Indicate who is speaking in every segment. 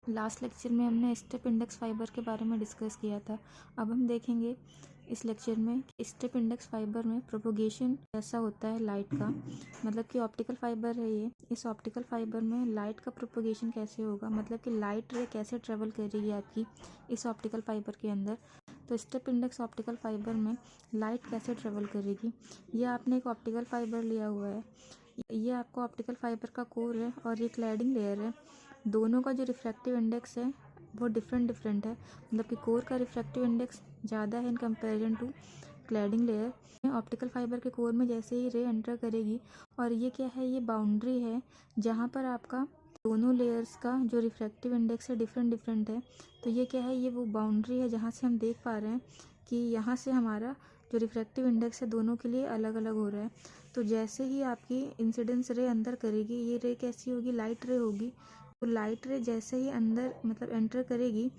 Speaker 1: Last lecture में हमने step index fibre के बारे में डिस्कस किया था। अब हम देखेंगे इस लेक्चर में स्टेप इंडेक्स फाइबर में प्रोपोगेशन कैसा होता है लाइट का, मतलब कि ऑप्टिकल फाइबर है ये। इस ऑप्टिकल फाइबर में लाइट का प्रोपोगेशन कैसे होगा, मतलब कि लाइट रे कैसे ट्रेवल करेगी आपकी इस ऑप्टिकल फाइबर के अंदर। तो स्टेप इंडेक्स ऑप्टिकल फाइबर में लाइट कैसे ट्रेवल करेगी, ये आपने एक ऑप्टिकल फाइबर लिया हुआ है। ये आपका ऑप्टिकल फाइबर का कोर है और ये क्लैडिंग लेयर है। दोनों का जो रिफ्रैक्टिव इंडेक्स है वो डिफरेंट है, मतलब कि कोर का रिफ्रैक्टिव इंडेक्स ज़्यादा है in comparison to cladding layer. Optical fibre के कोर में जैसे ही रे एंटर करेगी, और ये क्या है, ये बाउंड्री है जहाँ पर आपका दोनों लेयर्स का जो रिफ्रैक्टिव इंडेक्स है डिफरेंट है। तो ये क्या है, ये वो बाउंड्री है जहाँ से हम देख पा रहे हैं कि यहाँ से हमारा जो रिफ्रैक्टिव इंडेक्स है दोनों के लिए अलग अलग हो रहा है। तो जैसे ही आपकी इंसिडेंस रे अंदर करेगी, ये रे कैसी होगी, लाइट रे होगी। तो लाइट रे जैसे ही अंदर मतलब एंटर करेगी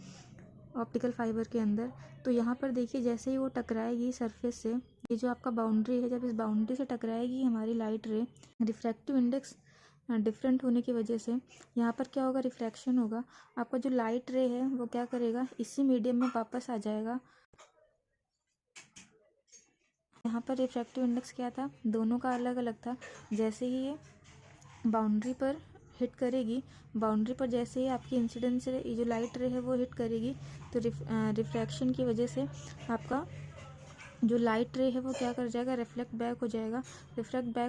Speaker 1: ऑप्टिकल फाइबर के अंदर, तो यहाँ पर देखिए जैसे ही वो टकराएगी सरफेस से, ये जो आपका बाउंड्री है, जब इस बाउंड्री से टकराएगी हमारी लाइट रे, रिफ्रैक्टिव इंडेक्स डिफरेंट होने की वजह से यहाँ पर क्या होगा, रिफ्रैक्शन होगा। आपका जो लाइट रे है वो क्या करेगा, इसी मीडियम में वापस आ जाएगा। यहाँ पर रिफ्रैक्टिव इंडेक्स क्या था, दोनों का अलग अलग था। जैसे ही ये बाउंड्री पर हिट करेगी, बाउंड्री पर जैसे ही आपकी इंसिडेंस रे, ये जो लाइट रे है वो हिट करेगी, तो रिफ्रैक्शन की वजह से आपका जो लाइट रे है वो क्या कर जाएगा, रिफ्लेक्ट बैक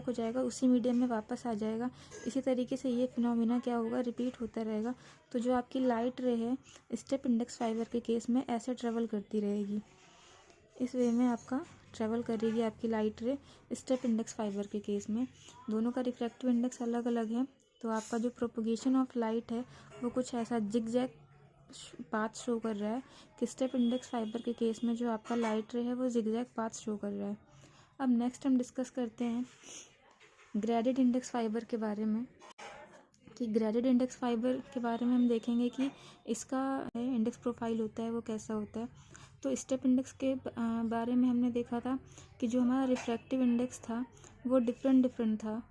Speaker 1: हो जाएगा, उसी मीडियम में वापस आ जाएगा। इसी तरीके से ये फिनोमिना क्या होगा, रिपीट होता रहेगा। तो जो आपकी लाइट रे है स्टेप इंडेक्स फाइबर के केस में ऐसे ट्रेवल करती रहेगी, इस वे में आपका ट्रेवल करेगी आपकी लाइट रे स्टेप इंडेक्स फाइबर के केस में। दोनों का रिफ्रैक्टिव इंडेक्स अलग अलग है, तो आपका जो प्रोपोगेशन ऑफ लाइट है वो कुछ ऐसा जिगजैग पाथ शो कर रहा है कि स्टेप इंडेक्स फाइबर के केस में जो आपका लाइट रे है वो जिगजैग पाथ शो कर रहा है। अब नेक्स्ट हम डिस्कस करते हैं ग्रेडेड इंडेक्स फाइबर के बारे में, कि ग्रेडेड इंडेक्स फाइबर के बारे में हम देखेंगे कि इसका इंडेक्स प्रोफाइल होता है वो कैसा होता है। तो स्टेप इंडेक्स के बारे में हमने देखा था कि जो हमारा रिफ्रैक्टिव इंडेक्स था वो डिफरेंट था,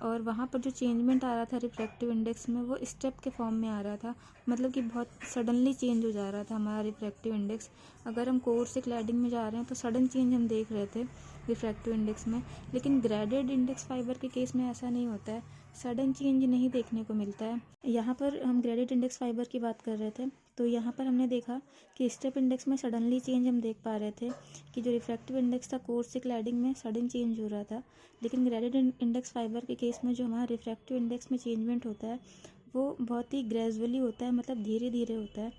Speaker 1: और वहाँ पर जो चेंजमेंट आ रहा था रिफ्रैक्टिव इंडेक्स में वो स्टेप के फॉर्म में आ रहा था, मतलब कि बहुत सडनली चेंज हो जा रहा था हमारा रिफ्रैक्टिव इंडेक्स। अगर हम कोर से क्लैडिंग में जा रहे हैं तो सडन चेंज हम देख रहे थे रिफ्रैक्टिव इंडेक्स में, लेकिन ग्रेडेड इंडेक्स फाइबर के केस में ऐसा नहीं होता है, सडन चेंज नहीं देखने को मिलता है। यहाँ पर हम ग्रेडेड इंडेक्स फाइबर की बात कर रहे थे, तो यहाँ पर हमने देखा कि स्टेप इंडेक्स में सडनली चेंज हम देख पा रहे थे कि जो रिफ्रैक्टिव इंडेक्स था कोर से क्लैडिंग में सडन चेंज हो रहा था, लेकिन ग्रेडेड इंडेक्स फाइबर के केस में जो हमारा रिफ्रैक्टिव इंडेक्स में चेंजमेंट होता है वो बहुत ही ग्रेजुअली होता है, मतलब धीरे धीरे होता है।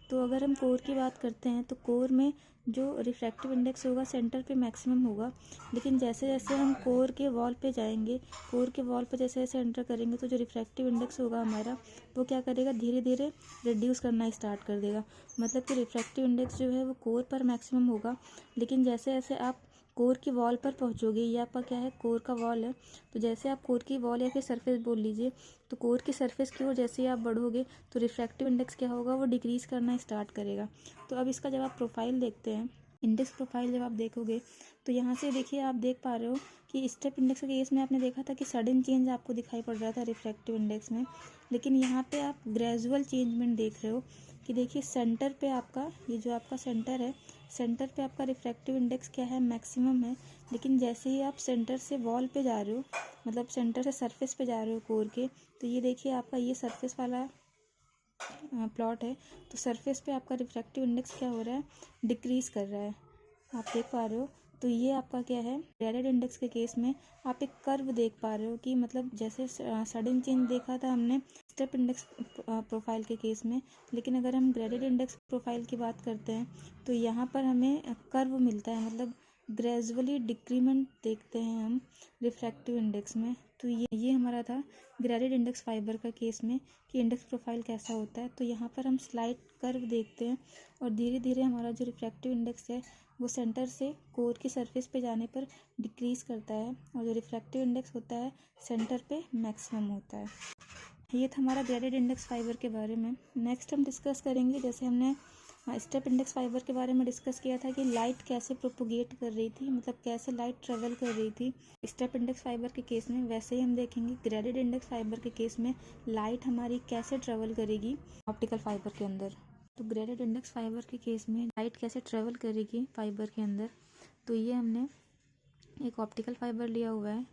Speaker 1: तो अगर हम कोर की बात करते हैं तो कोर में जो रिफ्रैक्टिव इंडेक्स होगा सेंटर पे मैक्सिमम होगा, लेकिन जैसे जैसे हम कोर के वॉल पे जाएंगे, कोर के वॉल पे जैसे जैसे एंटर करेंगे तो जो रिफ्रैक्टिव इंडेक्स होगा हमारा वो क्या करेगा, धीरे धीरे रिड्यूस करना स्टार्ट कर देगा। मतलब कि रिफ्रैक्टिव इंडेक्स जो है वो कोर पर मैक्सिमम होगा, लेकिन जैसे जैसे आप कोर की वॉल पर पहुंचोगे, ये आपका क्या है, कोर का वॉल है, तो जैसे आप कोर की वॉल या फिर सरफेस बोल लीजिए, तो कोर की सरफेस की ओर जैसे ही आप बढ़ोगे तो रिफ्रैक्टिव इंडेक्स क्या होगा, वो डिक्रीज करना स्टार्ट करेगा। तो अब इसका जब आप प्रोफाइल देखते हैं, इंडेक्स प्रोफाइल जब आप देखोगे तो यहाँ से देखिए आप देख पा रहे हो कि स्टेप इंडेक्स के केस में आपने देखा था कि सडन चेंज आपको दिखाई पड़ रहा था रिफ्रैक्टिव इंडेक्स में, लेकिन यहाँ पे आप ग्रेजुअल चेंजमेंट देख रहे हो कि देखिए सेंटर पे आपका, ये जो आपका सेंटर है, सेंटर पे आपका रिफ्रैक्टिव इंडेक्स क्या है, मैक्सिमम है, लेकिन जैसे ही आप सेंटर से वॉल पे जा रहे हो, मतलब सेंटर से सरफेस पे जा रहे हो कोर के, तो ये देखिए आपका ये सरफेस वाला प्लॉट है, तो सरफेस पे आपका रिफ्रैक्टिव इंडेक्स क्या हो रहा है, डिक्रीज कर रहा है, आप देख पा रहे हो। तो ये आपका क्या है, ग्रेडेड इंडेक्स के केस में आप एक कर्व देख पा रहे हो कि मतलब जैसे सडन चेंज देखा था हमने स्टेप इंडेक्स प्रोफाइल के केस में, लेकिन अगर हम ग्रेडेड इंडेक्स प्रोफाइल की बात करते हैं तो यहाँ पर हमें कर्व मिलता है, मतलब ग्रेजुअली डिक्रीमेंट देखते हैं हम रिफ्रैक्टिव इंडेक्स में। तो ये हमारा था ग्रेडेड इंडेक्स फाइबर का केस में कि इंडेक्स प्रोफाइल कैसा होता है। तो यहाँ पर हम स्लाइड कर्व देखते हैं और धीरे धीरे हमारा जो रिफ्रैक्टिव इंडेक्स है वो सेंटर से कोर की सरफेस पे जाने पर डिक्रीज करता है, और जो रिफ्रैक्टिव इंडेक्स होता है सेंटर पे मैक्सिमम होता है। ये था हमारा ग्रेडेड इंडेक्स फाइबर के बारे में। नेक्स्ट हम डिस्कस करेंगे, जैसे हमने हाँ, स्टेप इंडेक्स फाइबर के बारे में डिस्कस किया था कि लाइट कैसे प्रोपोगेट कर रही थी, मतलब कैसे लाइट ट्रेवल कर रही थी स्टेप इंडेक्स फाइबर के केस में। वैसे ही हम देखेंगे ग्रेडेड इंडेक्स फाइबर के केस में लाइट हमारी कैसे ट्रेवल करेगी ऑप्टिकल फाइबर के अंदर। तो ग्रेडेड इंडेक्स फाइबर के केस में लाइट कैसे ट्रेवल करेगी फाइबर के अंदर, तो ये हमने एक ऑप्टिकल फाइबर लिया हुआ है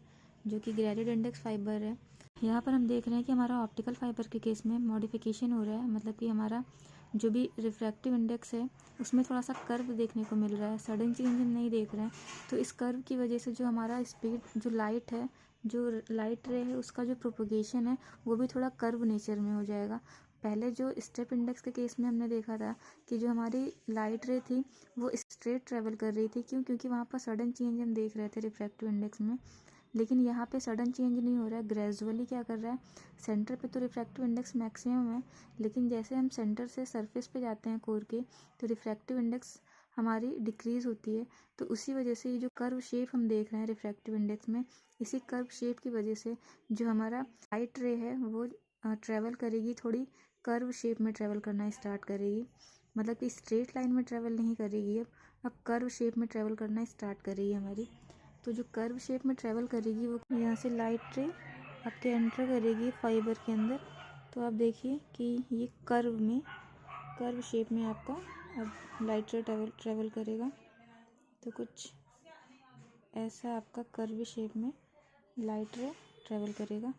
Speaker 1: जो कि ग्रेडेड इंडेक्स फाइबर है। यहाँ पर हम देख रहे हैं कि हमारा ऑप्टिकल फाइबर के केस में मॉडिफिकेशन हो रहा है, मतलब कि हमारा जो भी रिफ्रैक्टिव इंडेक्स है उसमें थोड़ा सा कर्व देखने को मिल रहा है, सडन चेंज हम नहीं देख रहे हैं। तो इस कर्व की वजह से जो हमारा स्पीड, जो लाइट है, जो लाइट रे है, उसका जो प्रोपोगेशन है वो भी थोड़ा कर्व नेचर में हो जाएगा। पहले जो स्टेप इंडेक्स के केस में हमने देखा था कि जो हमारी लाइट रे थी वो स्ट्रेट ट्रेवल कर रही थी, क्योंकि वहाँ पर सडन चेंज हम देख रहे थे रिफ्रैक्टिव इंडेक्स में। लेकिन यहाँ पे सडन चेंज नहीं हो रहा है, ग्रेजुअली क्या कर रहा है, सेंटर पे तो रिफ्रैक्टिव इंडेक्स मैक्सिमम है, लेकिन जैसे हम सेंटर से सरफेस पे जाते हैं कोर के, तो रिफ्रैक्टिव इंडेक्स हमारी डिक्रीज़ होती है। तो उसी वजह से ये जो कर्व शेप हम देख रहे हैं रिफ्रैक्टिव इंडेक्स में, इसी कर्व शेप की वजह से जो हमारा लाइट रे है वो ट्रेवल करेगी, थोड़ी कर्व शेप में ट्रेवल करना स्टार्ट करेगी, मतलब कि स्ट्रेट लाइन में ट्रेवल नहीं करेगी, अब कर्व शेप में ट्रेवल करना स्टार्ट करेगी हमारी। तो जो कर्व शेप में ट्रेवल करेगी वो यहाँ से लाइट रे आपके एंटर करेगी फाइबर के अंदर। तो आप देखिए कि ये कर्व शेप में आपका अब लाइट रे ट्रेवल करेगा। तो कुछ ऐसा आपका कर्व शेप में लाइट रे ट्रेवल करेगा।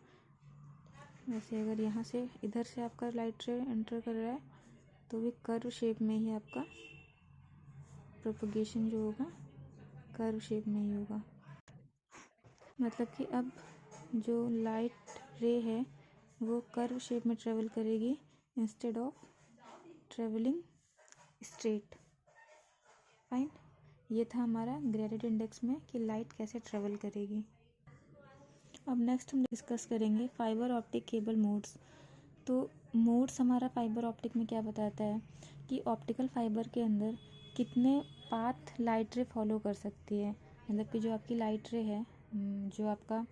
Speaker 1: वैसे अगर यहाँ से इधर से आपका लाइट रे एंटर कर रहा है तो भी कर्व शेप में ही आपका प्रोपगेशन जो होगा कर्व शेप में ही होगा, मतलब कि अब जो लाइट रे है वो कर्व शेप में ट्रेवल करेगी instead of travelling straight. Fine, ये था हमारा ग्रेडेड इंडेक्स में कि लाइट कैसे ट्रेवल करेगी। अब नेक्स्ट हम डिस्कस करेंगे फाइबर ऑप्टिक केबल मोड्स। तो मोड्स हमारा फाइबर ऑप्टिक में क्या बताता है कि ऑप्टिकल फाइबर के अंदर कितने पाथ लाइट रे फॉलो कर सकती है, मतलब कि जो आपकी लाइट रे है, जो आपका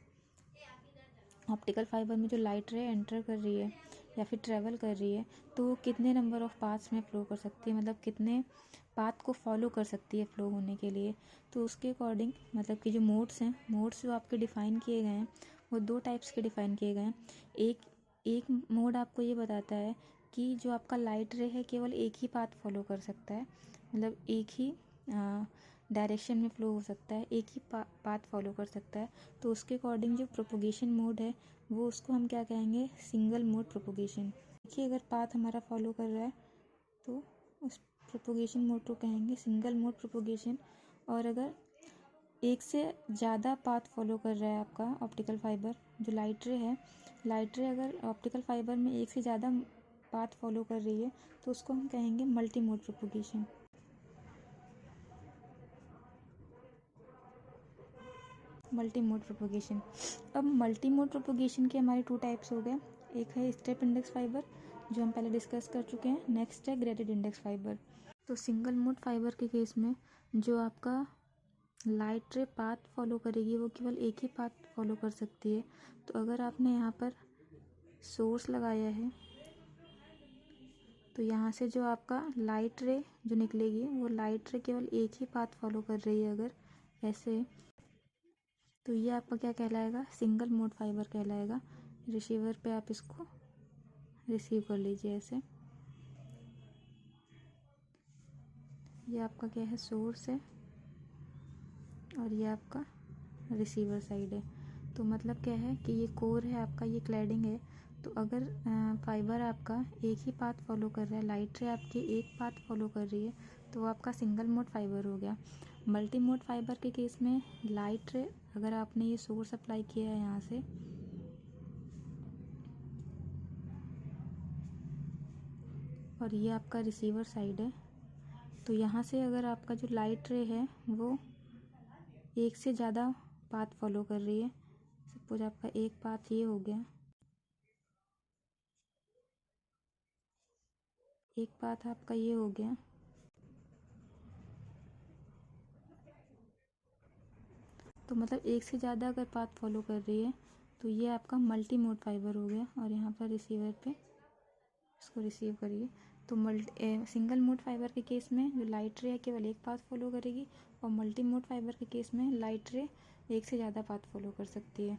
Speaker 1: ऑप्टिकल फाइबर में जो लाइट रे एंटर कर रही है या फिर ट्रेवल कर रही है, तो वो कितने नंबर ऑफ पाथ्स में फ़्लो कर सकती है, मतलब कितने पाथ को फॉलो कर सकती है फ़्लो होने के लिए। तो उसके अकॉर्डिंग मतलब कि जो मोड्स हैं, मोड्स जो आपके डिफ़ाइन किए गए हैं वो दो टाइप्स के डिफ़ाइन किए गए हैं। एक मोड आपको ये बताता है कि जो आपका लाइट रे है केवल एक ही पाथ फॉलो कर सकता है, मतलब एक ही डायरेक्शन में फ़्लो हो सकता है, एक ही पाथ फॉलो कर सकता है। तो उसके अकॉर्डिंग जो प्रोपोगेशन मोड है वो उसको हम क्या कहेंगे, सिंगल मोड प्रोपोगेशन। देखिए अगर पाथ हमारा फॉलो कर रहा है तो उस प्रोपोगेशन मोड को कहेंगे सिंगल मोड प्रोपोगेशन। और अगर एक से ज़्यादा पाथ फॉलो कर रहा है आपका ऑप्टिकल फाइबर, जो लाइट रे है, लाइट रे अगर ऑप्टिकल फाइबर में एक से ज़्यादा पाथ फॉलो कर रही है तो उसको हम कहेंगे multi mode propagation. Multi mode propagation. अब मल्टी मोड प्रोपोगेशन के हमारे टू टाइप्स हो गए, एक है स्टेप इंडेक्स फाइबर जो हम पहले डिस्कस कर चुके हैं, नेक्स्ट है ग्रेडेड इंडेक्स फाइबर। तो सिंगल मोड फाइबर के केस में जो आपका लाइट रे पाथ फॉलो करेगी वो केवल एक ही पाथ फॉलो कर सकती है। तो अगर आपने यहाँ पर सोर्स लगाया है तो यहाँ से जो आपका लाइट रे जो निकलेगी वो लाइट रे केवल एक ही पाथ फॉलो कर रही है अगर ऐसे, तो ये आपका क्या कहलाएगा, सिंगल मोड फाइबर कहलाएगा। रिसीवर पे आप इसको रिसीव कर लीजिए ऐसे। ये आपका क्या है, सोर्स है और ये आपका रिसीवर साइड है। तो मतलब क्या है कि ये कोर है आपका, ये क्लैडिंग है। तो अगर फाइबर आपका एक ही पाथ फॉलो कर रहा है, लाइट रे आपकी एक पाथ फॉलो कर रही है, तो वो आपका सिंगल मोड फाइबर हो गया। मल्टी मोड फाइबर के केस में लाइट रे अगर आपने ये सोर्स अप्लाई किया है यहाँ से, और ये आपका रिसीवर साइड है, तो यहाँ से अगर आपका जो लाइट रे है वो एक से ज़्यादा पाथ फॉलो कर रही है, सपोज आपका एक पाथ ये हो गया, एक पाथ आपका ये हो गया, तो मतलब एक से ज़्यादा अगर पाथ फॉलो कर रही है तो ये आपका मल्टी मोड फाइबर हो गया। और यहाँ पर रिसीवर पे इसको रिसीव करिए, तो सिंगल मोड फाइबर के केस में जो लाइट रे है केवल एक पाथ फॉलो करेगी, और मल्टी मोड फाइबर के केस में लाइट रे एक से ज़्यादा पाथ फॉलो कर सकती है।